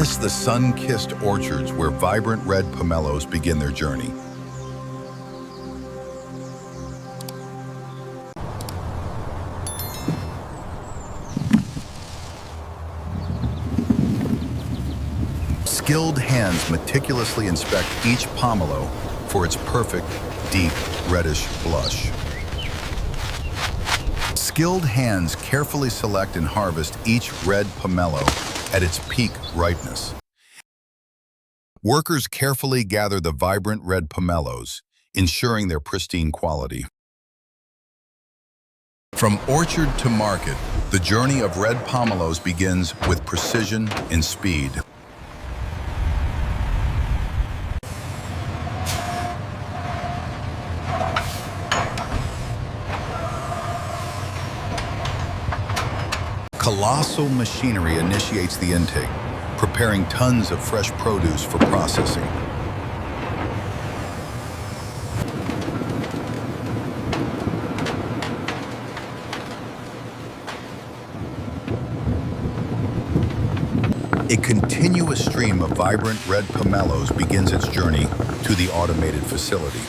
Witness the sun-kissed orchards where vibrant red pomelos begin their journey. Skilled hands meticulously inspect each pomelo for its perfect, deep, reddish blush. Skilled hands carefully select and harvest each red pomelo at its peak ripeness. Workers carefully gather the vibrant red pomelos, ensuring their pristine quality. From orchard to market, the journey of red pomelos begins with precision and speed. Colossal machinery initiates the intake, preparing tons of fresh produce for processing. A continuous stream of vibrant red pomelos begins its journey to the automated facility.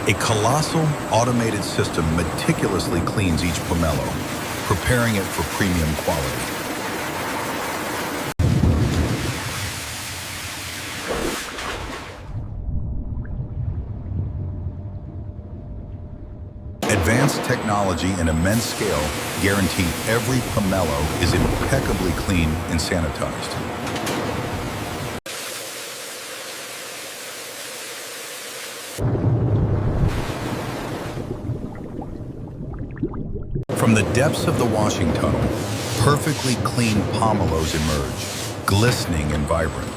A colossal, automated system meticulously cleans each pomelo, preparing it for premium quality. Advanced technology and immense scale guarantee every pomelo is impeccably clean and sanitized. From the depths of the washing tunnel, perfectly clean pomelos emerge, glistening and vibrant.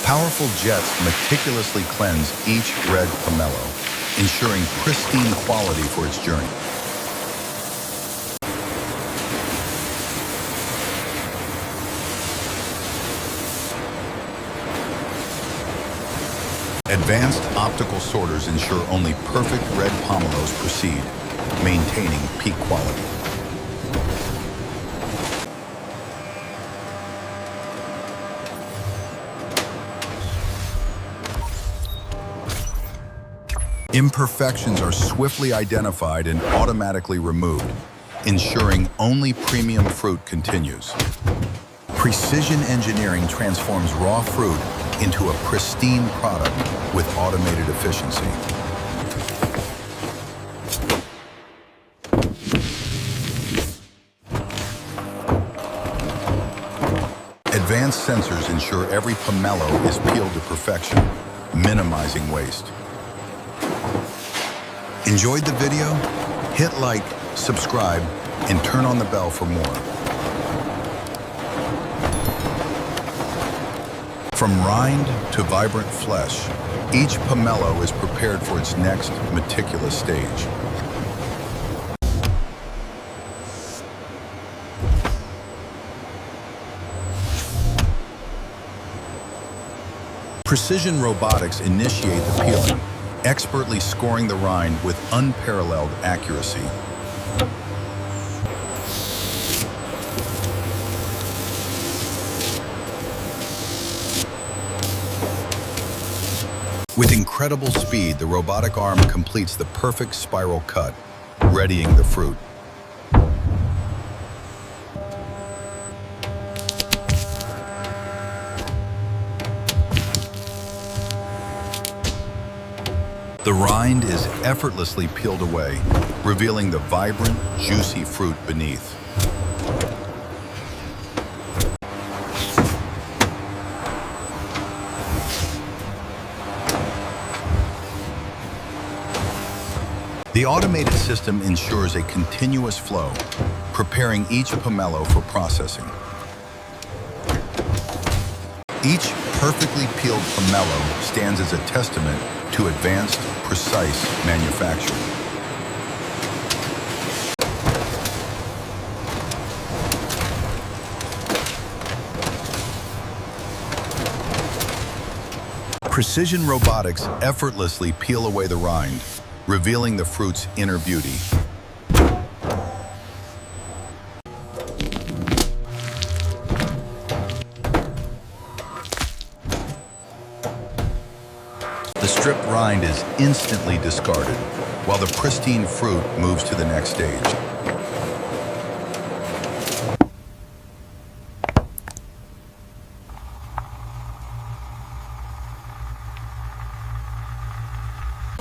Powerful jets meticulously cleanse each red pomelo, ensuring pristine quality for its journey. Advanced optical sorters ensure only perfect red pomelos proceed, maintaining peak quality. Imperfections are swiftly identified and automatically removed, ensuring only premium fruit continues. Precision engineering transforms raw fruit into a pristine product with automated efficiency. Advanced sensors ensure every pomelo is peeled to perfection, minimizing waste. Enjoyed the video? Hit like, subscribe, and turn on the bell for more. From rind to vibrant flesh, each pomelo is prepared for its next meticulous stage. Precision robotics initiate the peeling, expertly scoring the rind with unparalleled accuracy. With incredible speed, the robotic arm completes the perfect spiral cut, readying the fruit. The rind is effortlessly peeled away, revealing the vibrant, juicy fruit beneath. The automated system ensures a continuous flow, preparing each pomelo for processing. Each perfectly peeled pomelo stands as a testament to advanced, precise manufacturing. Precision robotics effortlessly peel away the rind, revealing the fruit's inner beauty. The stripped rind is instantly discarded, while the pristine fruit moves to the next stage.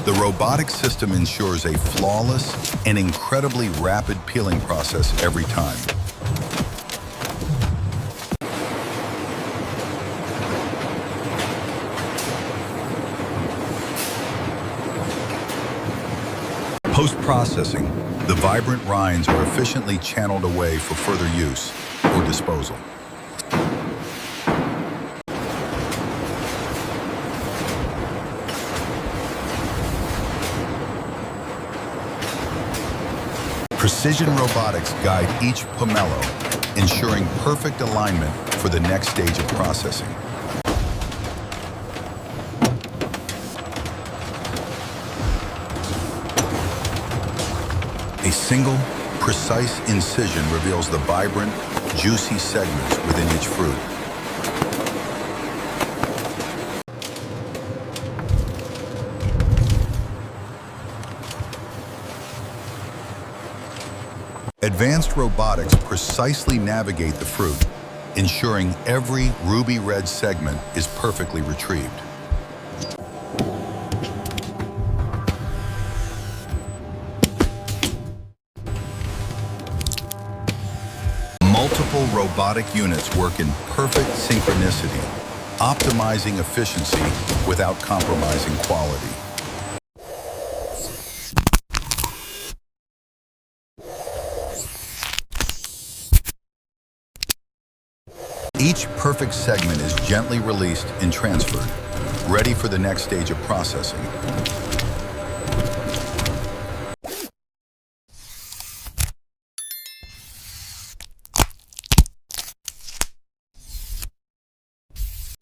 The robotic system ensures a flawless and incredibly rapid peeling process every time. Post-processing, the vibrant rinds are efficiently channeled away for further use or disposal. Precision robotics guide each pomelo, ensuring perfect alignment for the next stage of processing. A single, precise incision reveals the vibrant, juicy segments within each fruit. Advanced robotics precisely navigate the fruit, ensuring every ruby red segment is perfectly retrieved. Multiple robotic units work in perfect synchronicity, optimizing efficiency without compromising quality. Each perfect segment is gently released and transferred, ready for the next stage of processing.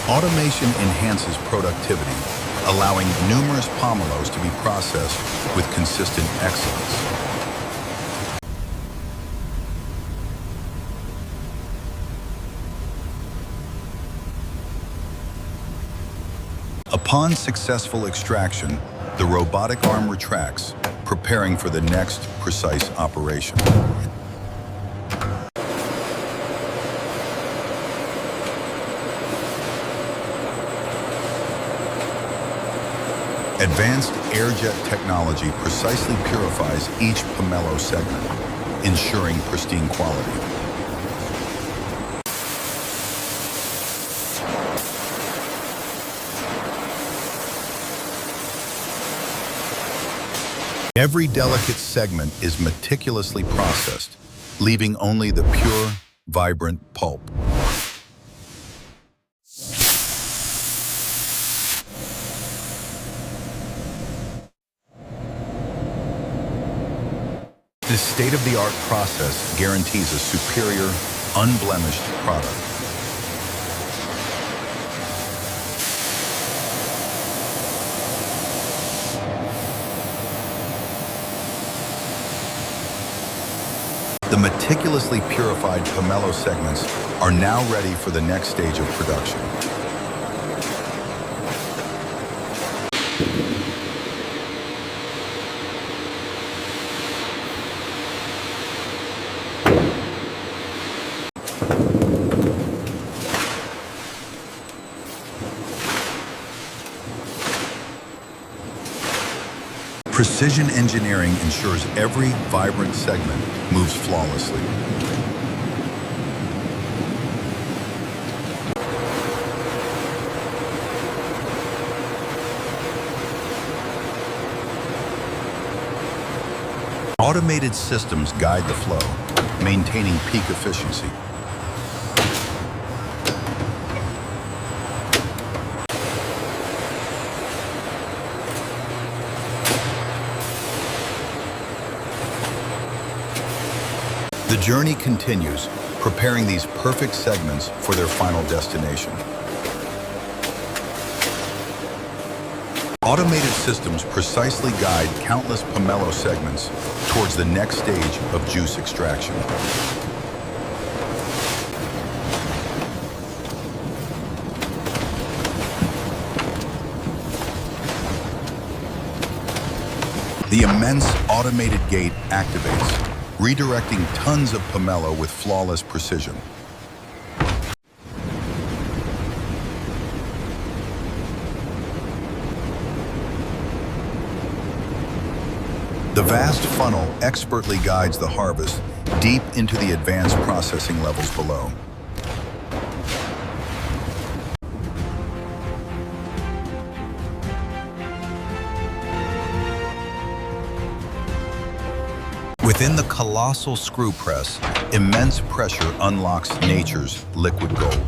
Automation enhances productivity, allowing numerous pomelos to be processed with consistent excellence. Upon successful extraction, the robotic arm retracts, preparing for the next precise operation. Advanced air-jet technology precisely purifies each pomelo segment, ensuring pristine quality. Every delicate segment is meticulously processed, leaving only the pure, vibrant pulp. This state-of-the-art process guarantees a superior, unblemished product. The meticulously purified pomelo segments are now ready for the next stage of production. Precision engineering ensures every vibrant segment moves flawlessly. Automated systems guide the flow, maintaining peak efficiency. The journey continues, preparing these perfect segments for their final destination. Automated systems precisely guide countless pomelo segments towards the next stage of juice extraction. The immense automated gate activates, redirecting tons of pomelo with flawless precision. The vast funnel expertly guides the harvest deep into the advanced processing levels below. Within the colossal screw press, immense pressure unlocks nature's liquid gold.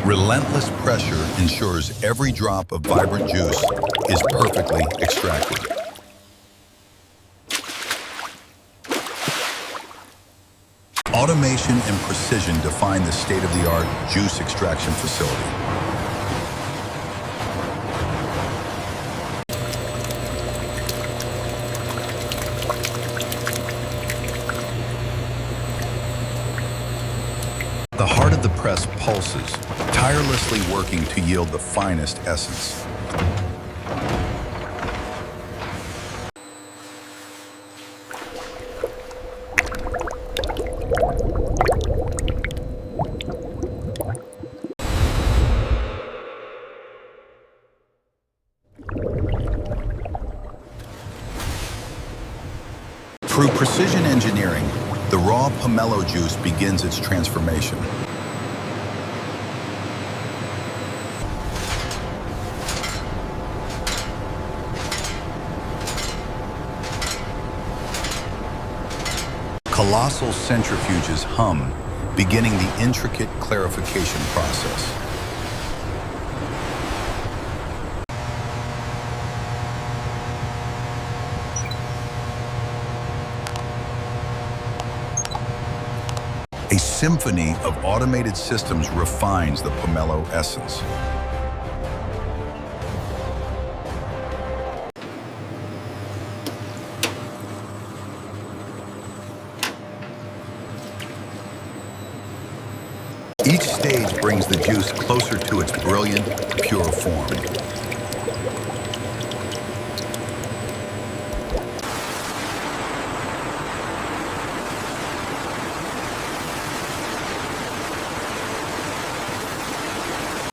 Relentless pressure ensures every drop of vibrant juice is perfectly extracted. Automation and precision define the state-of-the-art juice extraction facility. The heart of the press pulses, tirelessly working to yield the finest essence. Through precision engineering, the raw pomelo juice begins its transformation. Colossal centrifuges hum, beginning the intricate clarification process. A symphony of automated systems refines the pomelo essence. Each stage brings the juice closer to its brilliant, pure form.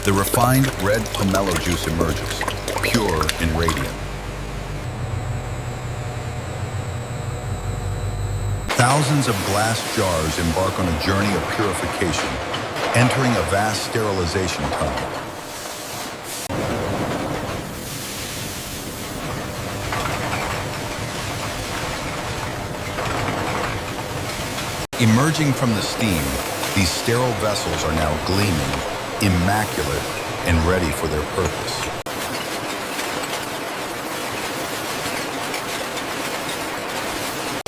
The refined red pomelo juice emerges, pure and radiant. Thousands of glass jars embark on a journey of purification, entering a vast sterilization tunnel. Emerging from the steam, these sterile vessels are now gleaming, immaculate, and ready for their purpose.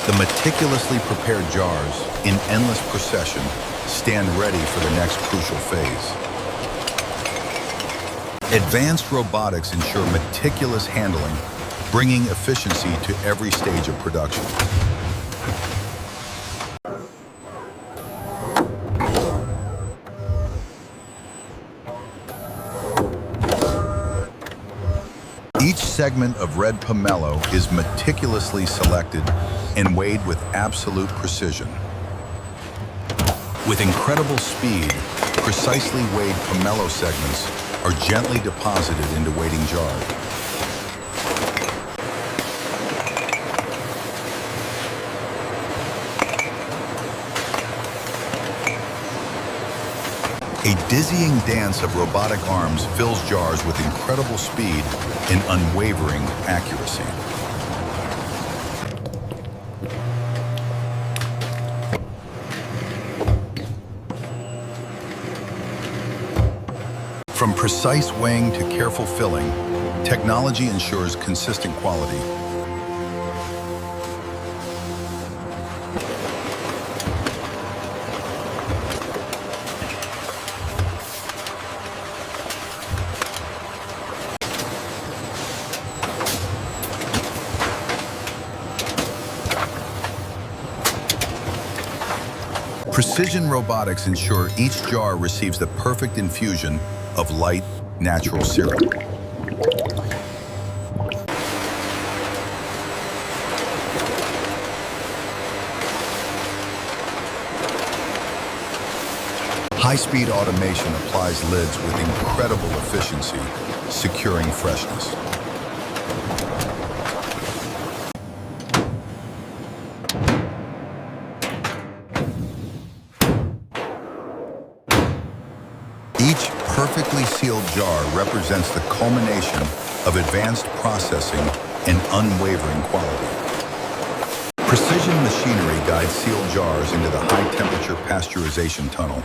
The meticulously prepared jars, in endless procession, stand ready for the next crucial phase. Advanced robotics ensure meticulous handling, bringing efficiency to every stage of production. Each segment of red pomelo is meticulously selected and weighed with absolute precision. With incredible speed, precisely weighed pomelo segments are gently deposited into waiting jars. A dizzying dance of robotic arms fills jars with incredible speed and unwavering accuracy. From precise weighing to careful filling, technology ensures consistent quality. Precision robotics ensure each jar receives the perfect infusion of light, natural syrup. High-speed automation applies lids with incredible efficiency, securing freshness. Each perfectly sealed jar represents the culmination of advanced processing and unwavering quality. Precision machinery guides sealed jars into the high-temperature pasteurization tunnel,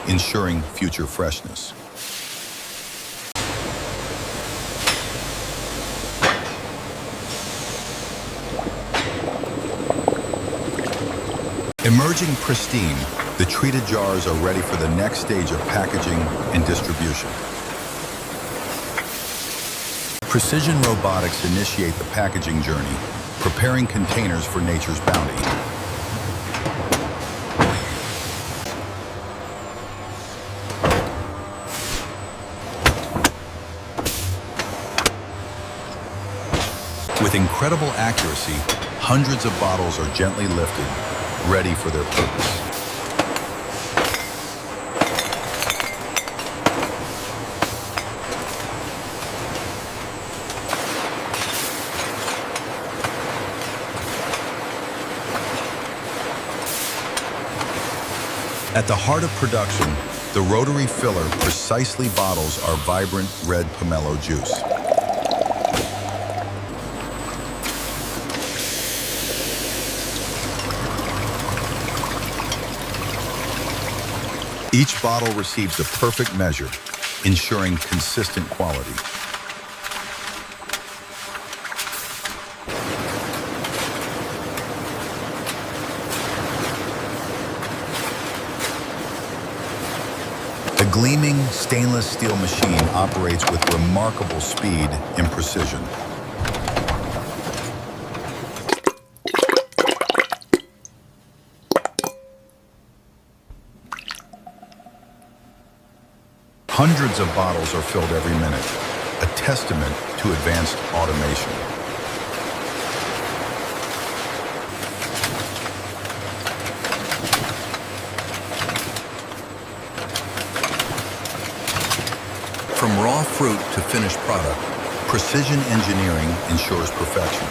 ensuring future freshness. Emerging pristine, the treated jars are ready for the next stage of packaging and distribution. Precision robotics initiate the packaging journey, preparing containers for nature's bounty. With incredible accuracy, hundreds of bottles are gently lifted, ready for their purpose. At the heart of production, the rotary filler precisely bottles our vibrant red pomelo juice. Each bottle receives the perfect measure, ensuring consistent quality. The gleaming stainless steel machine operates with remarkable speed and precision. Hundreds of bottles are filled every minute, a testament to advanced automation. From raw fruit to finished product, precision engineering ensures perfection.